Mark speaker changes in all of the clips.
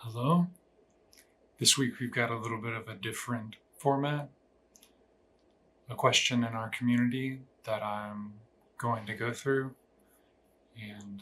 Speaker 1: Hello. This week we've got a little bit of a different format, a question in our community that I'm going to go through. And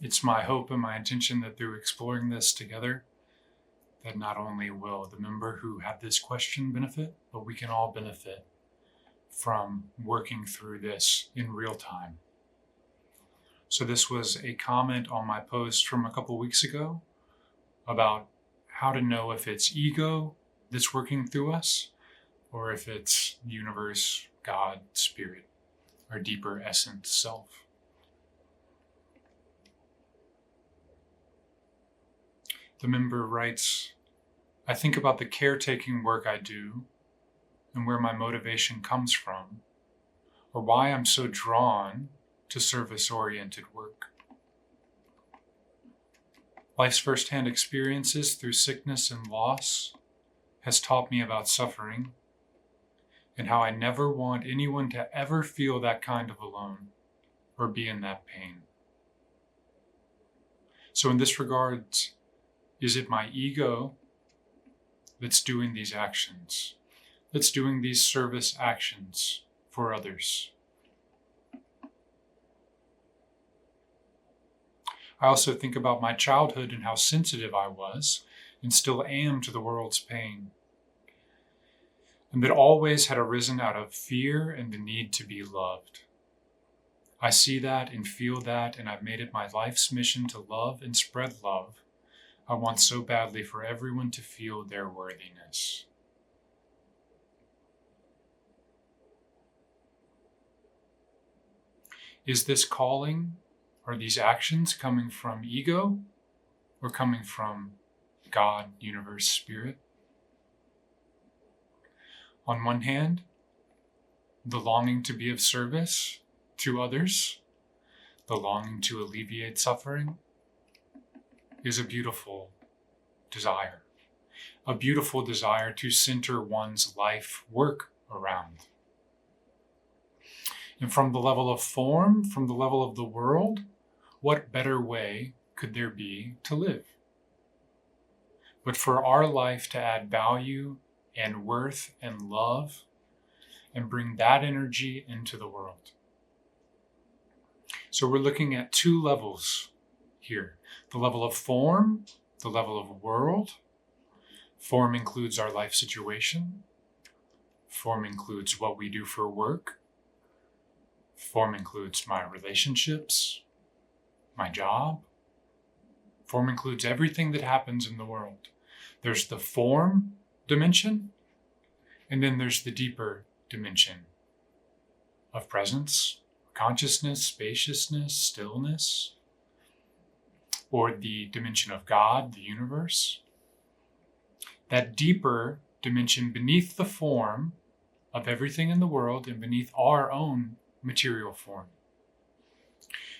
Speaker 1: it's my hope and my intention that through exploring this together, that not only will the member who had this question benefit, but we can all benefit from working through this in real time. So this was a comment on my post from a couple weeks ago about how to know if it's ego that's working through us or if it's universe, God, spirit, our deeper essence self. The member writes, I think about the caretaking work I do and where my motivation comes from, or why I'm so drawn to service-oriented work. Life's firsthand experiences through sickness and loss has taught me about suffering and how I never want anyone to ever feel that kind of alone or be in that pain. So in this regard, is it my ego that's doing these actions, that's doing these service actions for others? I also think about my childhood and how sensitive I was and still am to the world's pain, and that always had arisen out of fear and the need to be loved. I see that and feel that, and I've made it my life's mission to love and spread love. I want so badly for everyone to feel their worthiness. Is this calling, are these actions coming from ego or coming from God, universe, spirit? On one hand, the longing to be of service to others, the longing to alleviate suffering, is a beautiful desire to center one's life work around. And from the level of form, from the level of the world, what better way could there be to live? But for our life to add value and worth and love and bring that energy into the world. So we're looking at two levels here. The level of form, the level of world. Form includes our life situation. Form includes what we do for work. Form includes my relationships, my job. Form includes everything that happens in the world. There's the form dimension, and then there's the deeper dimension of presence, consciousness, spaciousness, stillness, or the dimension of God, the universe. That deeper dimension beneath the form of everything in the world and beneath our own material form.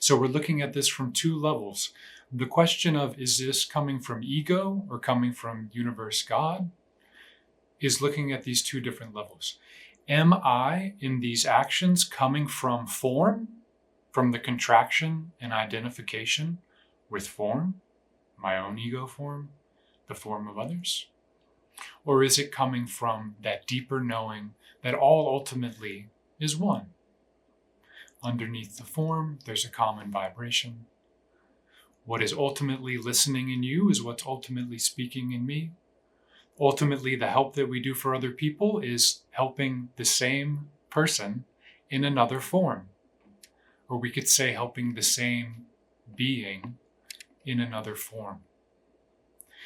Speaker 1: So we're looking at this from two levels. The question of, is this coming from ego or coming from universe, God, is looking at these two different levels. Am I in these actions coming from form, from the contraction and identification with form, my own ego form, the form of others? Or is it coming from that deeper knowing that all ultimately is one? Underneath the form, there's a common vibration. What is ultimately listening in you is what's ultimately speaking in me. Ultimately, the help that we do for other people is helping the same person in another form. Or we could say helping the same being in another form.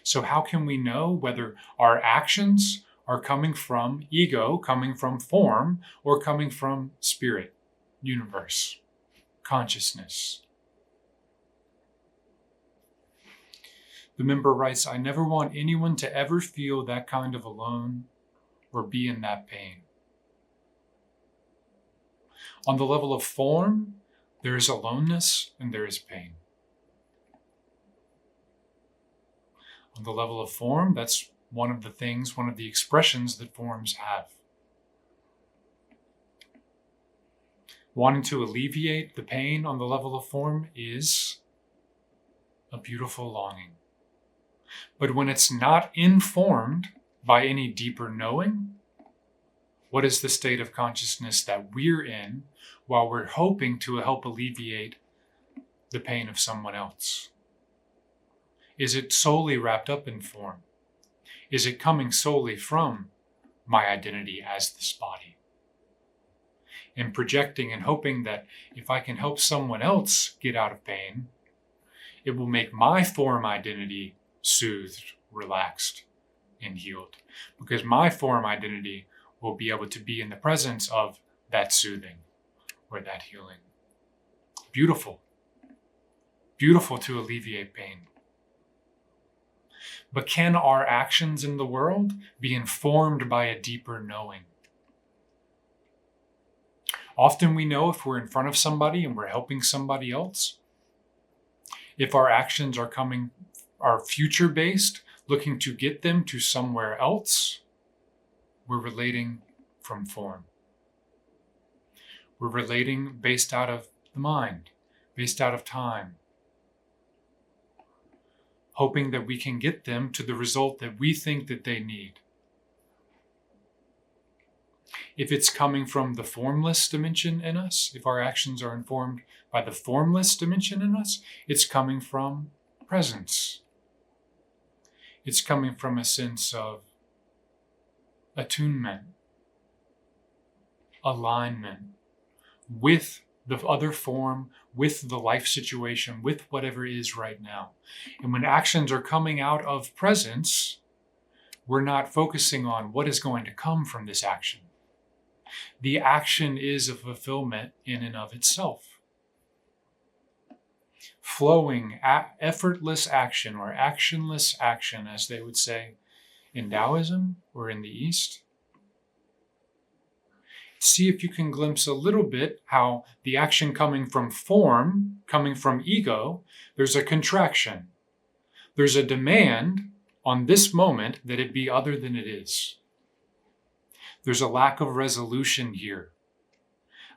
Speaker 1: So how can we know whether our actions are coming from ego, coming from form, or coming from spirit, universe, consciousness? The member writes, I never want anyone to ever feel that kind of alone or be in that pain. On the level of form, there is aloneness and there is pain. On the level of form, that's one of the expressions that forms have. Wanting to alleviate the pain on the level of form is a beautiful longing. But when it's not informed by any deeper knowing, what is the state of consciousness that we're in while we're hoping to help alleviate the pain of someone else? Is it solely wrapped up in form? Is it coming solely from my identity as this body? And projecting and hoping that if I can help someone else get out of pain, it will make my form identity soothed, relaxed, and healed. Because my form identity will be able to be in the presence of that soothing or that healing. Beautiful. Beautiful to alleviate pain. But can our actions in the world be informed by a deeper knowing? Often we know if we're in front of somebody and we're helping somebody else, if our actions are future-based, looking to get them to somewhere else, we're relating from form. We're relating based out of the mind, based out of time, hoping that we can get them to the result that we think that they need. If it's coming from the formless dimension in us, if our actions are informed by the formless dimension in us, it's coming from presence. It's coming from a sense of attunement, alignment with the other form, with the life situation, with whatever is right now. And when actions are coming out of presence, we're not focusing on what is going to come from this action. The action is a fulfillment in and of itself. Flowing, effortless action, or actionless action, as they would say in Taoism or in the East. See if you can glimpse a little bit how the action coming from form, coming from ego, there's a contraction. There's a demand on this moment that it be other than it is. There's a lack of resolution here.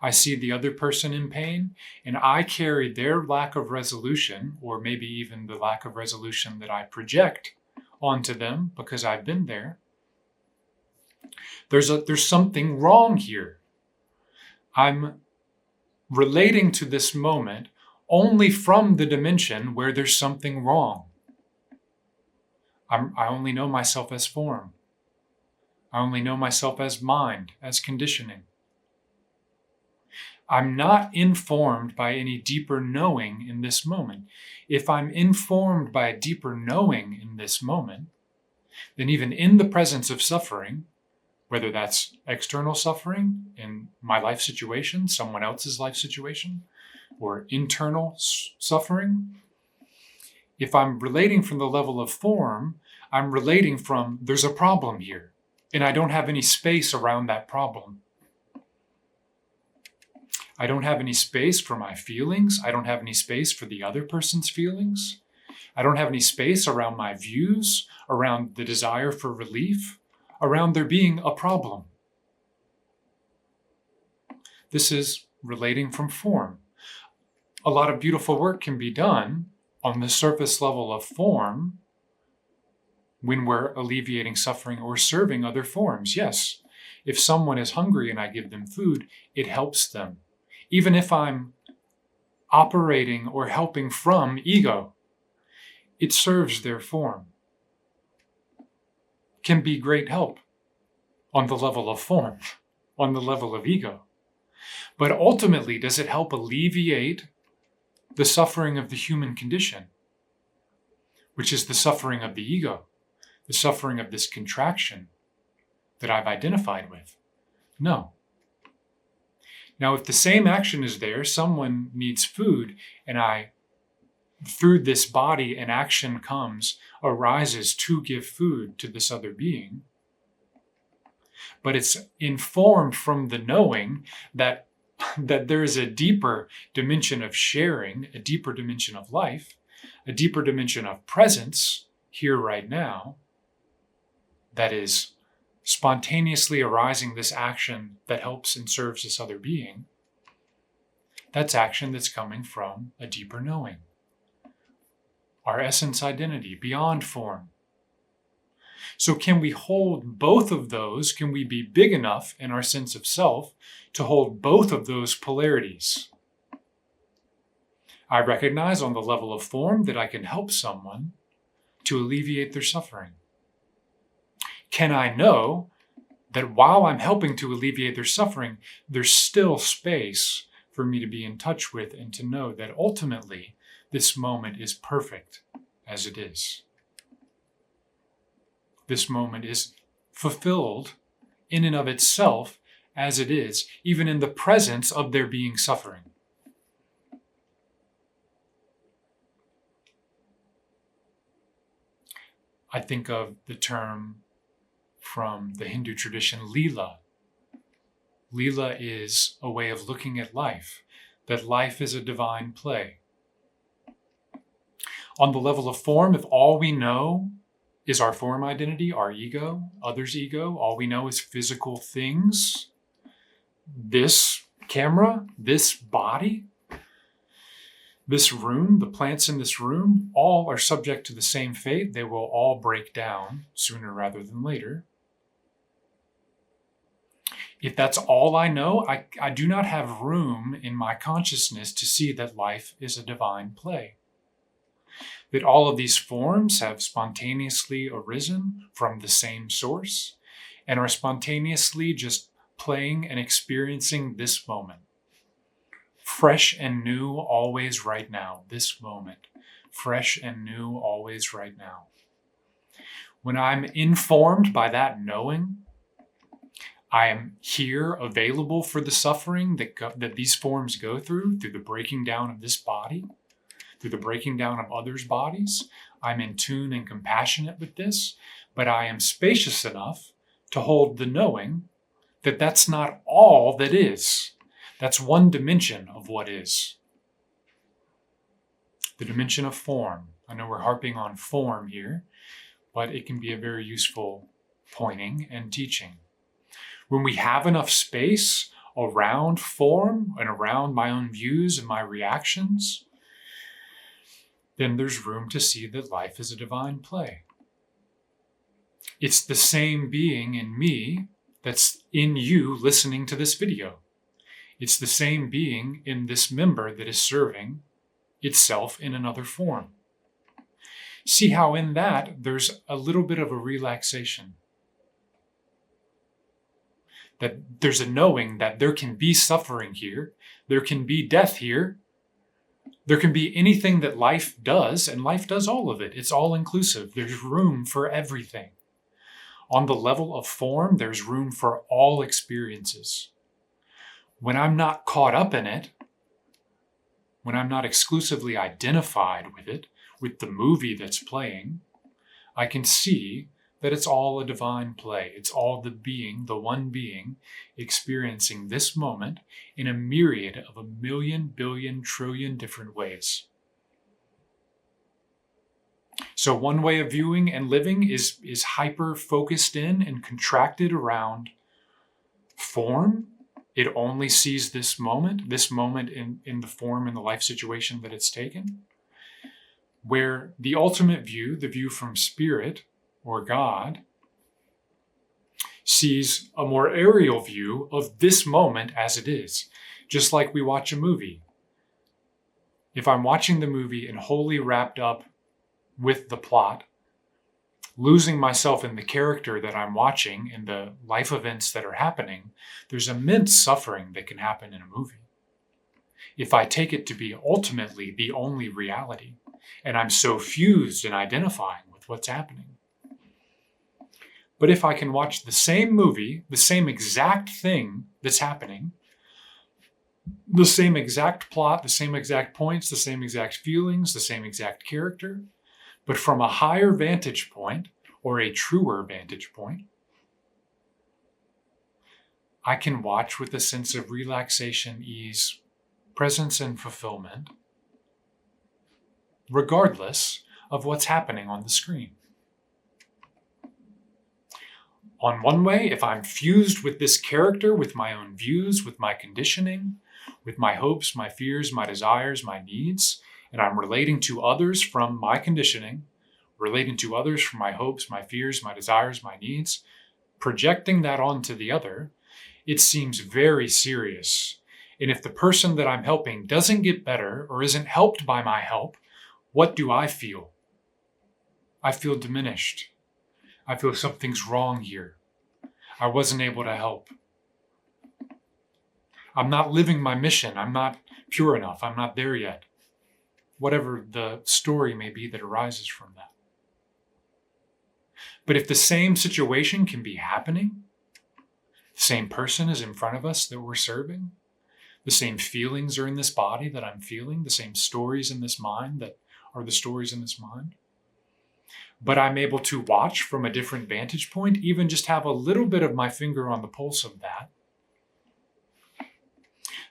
Speaker 1: I see the other person in pain, and I carry their lack of resolution, or maybe even the lack of resolution that I project onto them because I've been there. There's something wrong here. I'm relating to this moment only from the dimension where there's something wrong. I only know myself as form. I only know myself as mind, as conditioning. I'm not informed by any deeper knowing in this moment. If I'm informed by a deeper knowing in this moment, then even in the presence of suffering, whether that's external suffering in my life situation, someone else's life situation, or internal suffering, if I'm relating from the level of form, I'm relating from there's a problem here, and I don't have any space around that problem. I don't have any space for my feelings. I don't have any space for the other person's feelings. I don't have any space around my views, around the desire for relief, around there being a problem. This is relating from form. A lot of beautiful work can be done on the surface level of form when we're alleviating suffering or serving other forms. Yes, if someone is hungry and I give them food, it helps them. Even if I'm operating or helping from ego, it serves their form. Can be great help on the level of form, on the level of ego. But ultimately, does it help alleviate the suffering of the human condition, which is the suffering of the ego, the suffering of this contraction that I've identified with? No. Now, if the same action is there, someone needs food, and through this body, an action arises to give food to this other being, but it's informed from the knowing that there is a deeper dimension of sharing, a deeper dimension of life, a deeper dimension of presence here right now that is spontaneously arising this action that helps and serves this other being. That's action that's coming from a deeper knowing. our essence identity, beyond form. So can we hold both of those? Can we be big enough in our sense of self to hold both of those polarities? I recognize on the level of form that I can help someone to alleviate their suffering. Can I know that while I'm helping to alleviate their suffering, there's still space for me to be in touch with and to know that ultimately this moment is perfect as it is. This moment is fulfilled in and of itself as it is, even in the presence of there being suffering. I think of the term from the Hindu tradition, Leela. Leela is a way of looking at life, that life is a divine play. On the level of form, if all we know is our form identity, our ego, others' ego, all we know is physical things, this camera, this body, this room, the plants in this room, all are subject to the same fate. They will all break down sooner rather than later. If that's all I know, I do not have room in my consciousness to see that life is a divine play. That all of these forms have spontaneously arisen from the same source and are spontaneously just playing and experiencing this moment. Fresh and new, always right now, this moment. Fresh and new, always right now. When I'm informed by that knowing, I am here available for the suffering that these forms go through the breaking down of this body, through the breaking down of others' bodies. I'm in tune and compassionate with this, but I am spacious enough to hold the knowing that that's not all that is. That's one dimension of what is. The dimension of form. I know we're harping on form here, but it can be a very useful pointing and teaching. When we have enough space around form and around my own views and my reactions, then there's room to see that life is a divine play. It's the same being in me that's in you listening to this video. It's the same being in this member that is serving itself in another form. See how in that there's a little bit of a relaxation. That there's a knowing that there can be suffering here, there can be death here, there can be anything that life does, and life does all of it. It's all inclusive. There's room for everything. On the level of form, there's room for all experiences. When I'm not caught up in it, when I'm not exclusively identified with it, with the movie that's playing, I can see that it's all a divine play. It's all the being, the one being, experiencing this moment in a myriad of 1,000,000,000, billion, trillion different ways. So one way of viewing and living is hyper-focused in and contracted around form. It only sees this moment in the form and the life situation that it's taken. Where the ultimate view, the view from spirit, or God, sees a more aerial view of this moment as it is, just like we watch a movie. If I'm watching the movie and wholly wrapped up with the plot, losing myself in the character that I'm watching and the life events that are happening, there's immense suffering that can happen in a movie. If I take it to be ultimately the only reality, and I'm so fused and identifying with what's happening. But if I can watch the same movie, the same exact thing that's happening, the same exact plot, the same exact points, the same exact feelings, the same exact character, but from a higher vantage point or a truer vantage point, I can watch with a sense of relaxation, ease, presence, and fulfillment, regardless of what's happening on the screen. On one way, if I'm fused with this character, with my own views, with my conditioning, with my hopes, my fears, my desires, my needs, and I'm relating to others from my conditioning, relating to others from my hopes, my fears, my desires, my needs, projecting that onto the other, it seems very serious. And if the person that I'm helping doesn't get better or isn't helped by my help, what do I feel? I feel diminished. I feel something's wrong here. I wasn't able to help. I'm not living my mission. I'm not pure enough. I'm not there yet. Whatever the story may be that arises from that. But if the same situation can be happening, the same person is in front of us that we're serving, the same feelings are in this body that I'm feeling, the same stories in this mind that are the stories in this mind, but I'm able to watch from a different vantage point, even just have a little bit of my finger on the pulse of that,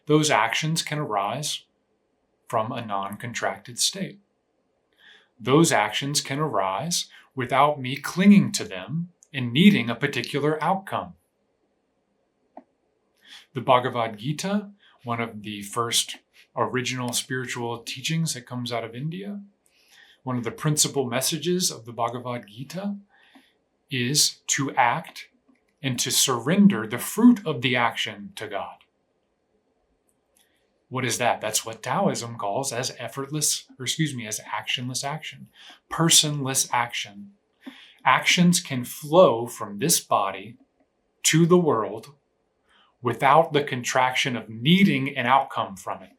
Speaker 1: those actions can arise from a non-contracted state. Those actions can arise without me clinging to them and needing a particular outcome. The Bhagavad Gita, one of the first original spiritual teachings that comes out of India, one of the principal messages of the Bhagavad Gita is to act and to surrender the fruit of the action to God. What is that? That's what Taoism calls as effortless, as actionless action, personless action. Actions can flow from this body to the world without the contraction of needing an outcome from it.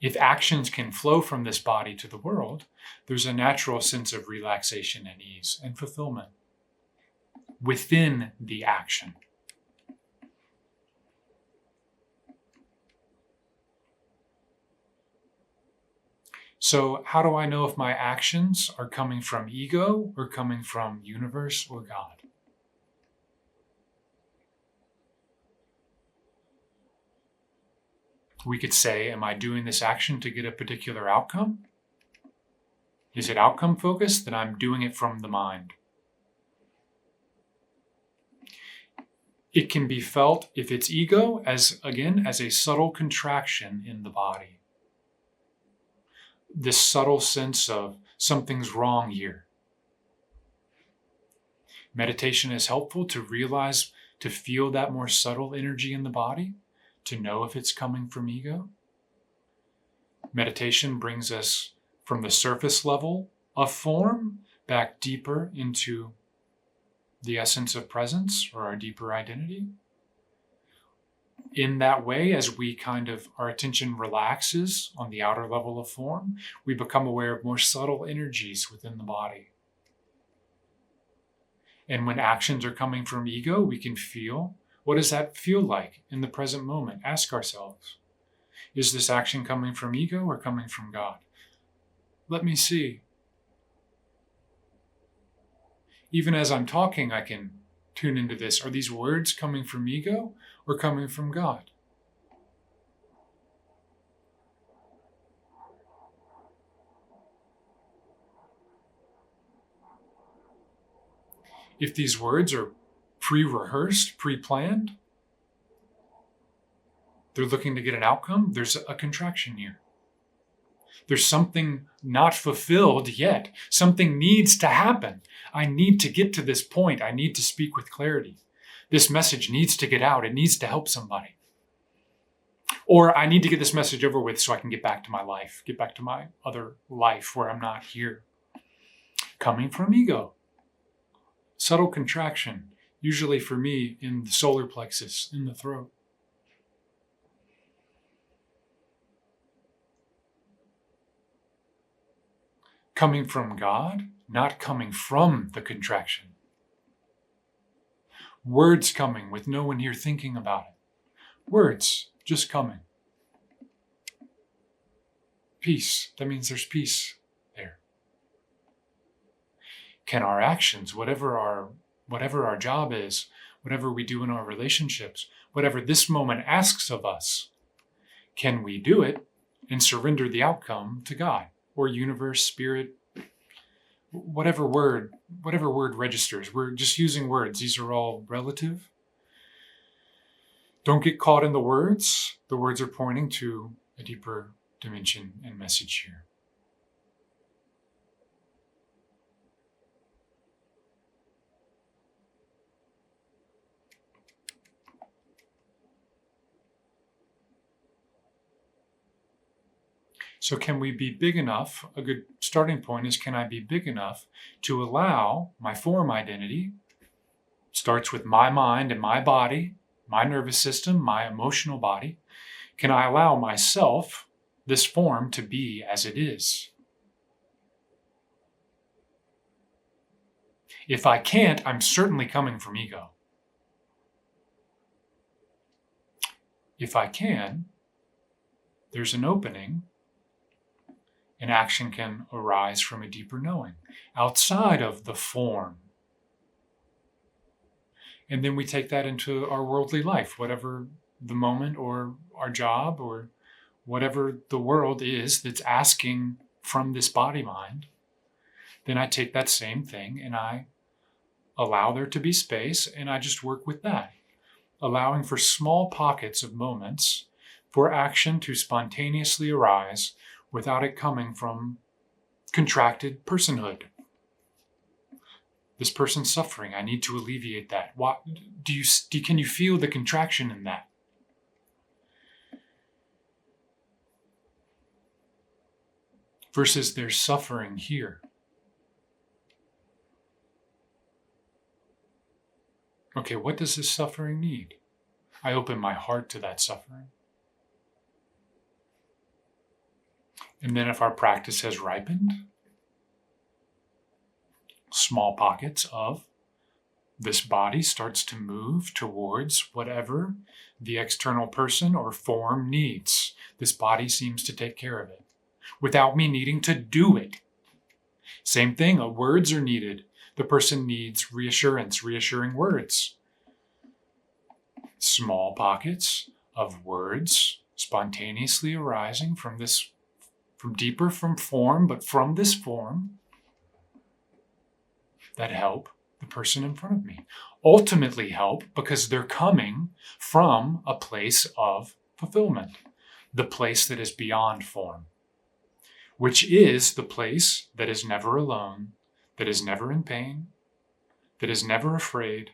Speaker 1: If actions can flow from this body to the world, there's a natural sense of relaxation and ease and fulfillment within the action. So how do I know if my actions are coming from ego or coming from universe or God? We could say, am I doing this action to get a particular outcome? Is it outcome focused? Then I'm doing it from the mind. It can be felt, if it's ego, as a subtle contraction in the body. This subtle sense of something's wrong here. Meditation is helpful to realize, to feel that more subtle energy in the body, to know if it's coming from ego. Meditation brings us from the surface level of form back deeper into the essence of presence or our deeper identity. In that way, as our attention relaxes on the outer level of form, we become aware of more subtle energies within the body. And when actions are coming from ego, we can feel, what does that feel like in the present moment? Ask ourselves, is this action coming from ego or coming from God? Let me see. Even as I'm talking, I can tune into this. Are these words coming from ego or coming from God? If these words are pre-rehearsed, pre-planned, they're looking to get an outcome, there's a contraction here. There's something not fulfilled yet. Something needs to happen. I need to get to this point. I need to speak with clarity. This message needs to get out. It needs to help somebody. Or I need to get this message over with so I can get back to my life, get back to my other life where I'm not here. Coming from ego. Subtle contraction, usually for me in the solar plexus, in the throat. Coming from God, not coming from the contraction. Words coming with no one here thinking about it. Words just coming. Peace, that means there's peace there. Can our actions, whatever our job is, whatever we do in our relationships, whatever this moment asks of us, can we do it and surrender the outcome to God? Or universe, spirit, whatever word registers. We're just using words. These are all relative. Don't get caught in the words. The words are pointing to a deeper dimension and message here. So can we be big enough? A good starting point is, can I be big enough to allow my form identity, starts with my mind and my body, my nervous system, my emotional body. Can I allow myself, this form, to be as it is? If I can't, I'm certainly coming from ego. If I can, there's an opening. An action can arise from a deeper knowing outside of the form. And then we take that into our worldly life, whatever the moment or our job or whatever the world is that's asking from this body mind. Then I take that same thing and I allow there to be space and I just work with that, allowing for small pockets of moments for action to spontaneously arise without it coming from contracted personhood. This person's suffering. I need to alleviate that. What can you feel the contraction in that? Versus there's suffering here. Okay, what does this suffering need? I open my heart to that suffering. And then if our practice has ripened, small pockets of this body starts to move towards whatever the external person or form needs. This body seems to take care of it without me needing to do it. Same thing, words are needed. The person needs reassurance, reassuring words. Small pockets of words spontaneously arising from deeper from form, but from this form that help the person in front of me. Ultimately help because they're coming from a place of fulfillment, the place that is beyond form, which is the place that is never alone, that is never in pain, that is never afraid,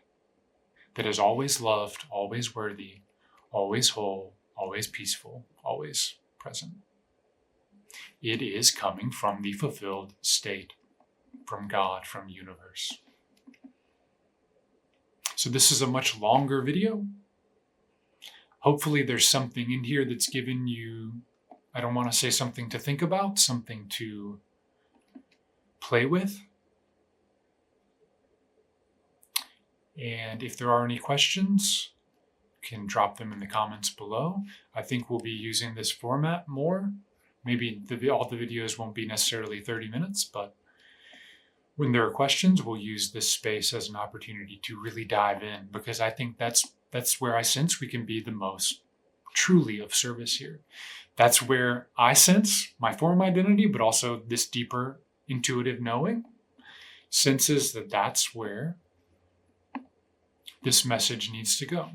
Speaker 1: that is always loved, always worthy, always whole, always peaceful, always present. It is coming from the fulfilled state, from God, from universe. So this is a much longer video. Hopefully there's something in here that's given you, I don't want to say something to think about, something to play with. And if there are any questions, you can drop them in the comments below. I think we'll be using this format more. Maybe all the videos won't be necessarily 30 minutes, but when there are questions, we'll use this space as an opportunity to really dive in, because I think that's where I sense we can be the most truly of service here. That's where I sense my form identity, but also this deeper intuitive knowing senses that that's where this message needs to go.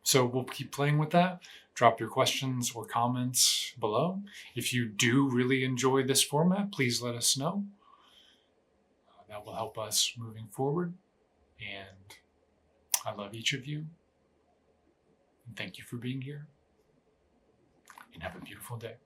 Speaker 1: So we'll keep playing with that. Drop your questions or comments below. If you do really enjoy this format, please let us know. That will help us moving forward. And I love each of you. And thank you for being here. And have a beautiful day.